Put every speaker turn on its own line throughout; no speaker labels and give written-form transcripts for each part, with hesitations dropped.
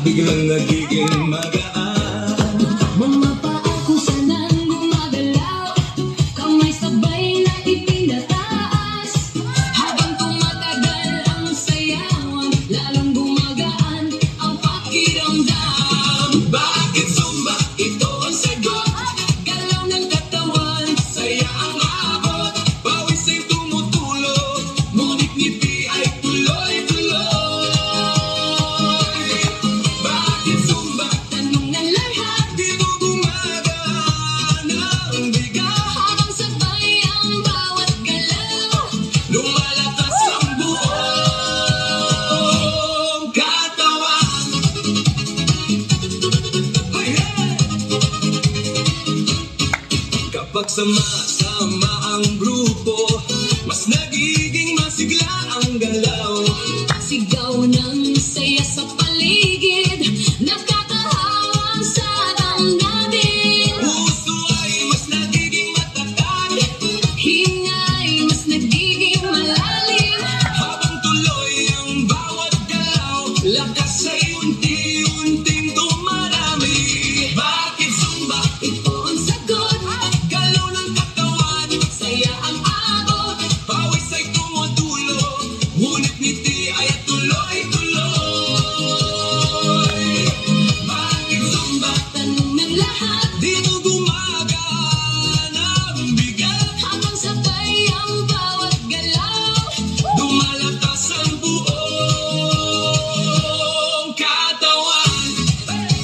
biglang nagiging magaan.
Mga paa kung sanang gumagalaw, kamay sabay na itinataas. Habang tumatagal ang sayawan, lalong gumagaan ang pakiramdam.
Bakit Zumba? Ito ang sagot.
Galaw ng katawan,
Saya ang abot, pawis ay tumutulog, ngunit ngiti ay tuloy-tuloy. Bakit Zumba?
tanong ng lahat,
Di mo gumagana ang bigat,
habang sabay ang bawat galaw.
lumalakas ang buong katawan. Hey, hey! Kapag sama-sama ang grupo, mas nagiging masigla ang galaw.
Sigaw ng saya sa paligid, nakakahawang sa damdamin.
Puso ay mas nagiging matatag,
Hingay mas nagiging malalim.
habang tuloy ang bawat galaw, lakas ay unti-unting dumarami. Bakit Zumba?
Ito ang sagot,
Galaw ng katawan,
saya ang abot.
pawis ay tumutulo, ngunit ngiti ay tuloy-tuloy. Bakit Zumba?
Tanong ng lahat,
Di mo gumagana ang bigat,
habang sabay ang bawat galaw.
lumalakas ang buong katawan.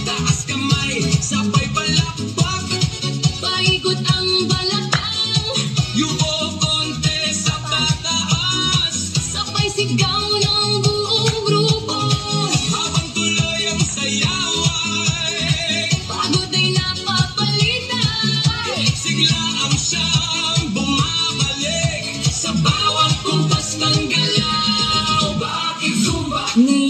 Taas kamay, sabay palakpak,
Paikot ang balakang,
yuko konti sa pataas.
sabay sigaw ng buong grupo.
Habang tuloy ang sayaway,
Pagod ay napapalitan,
sigla ang siyang bumabalik sa bawat kumpas ng galaw. Bakit Zumba?
ngayon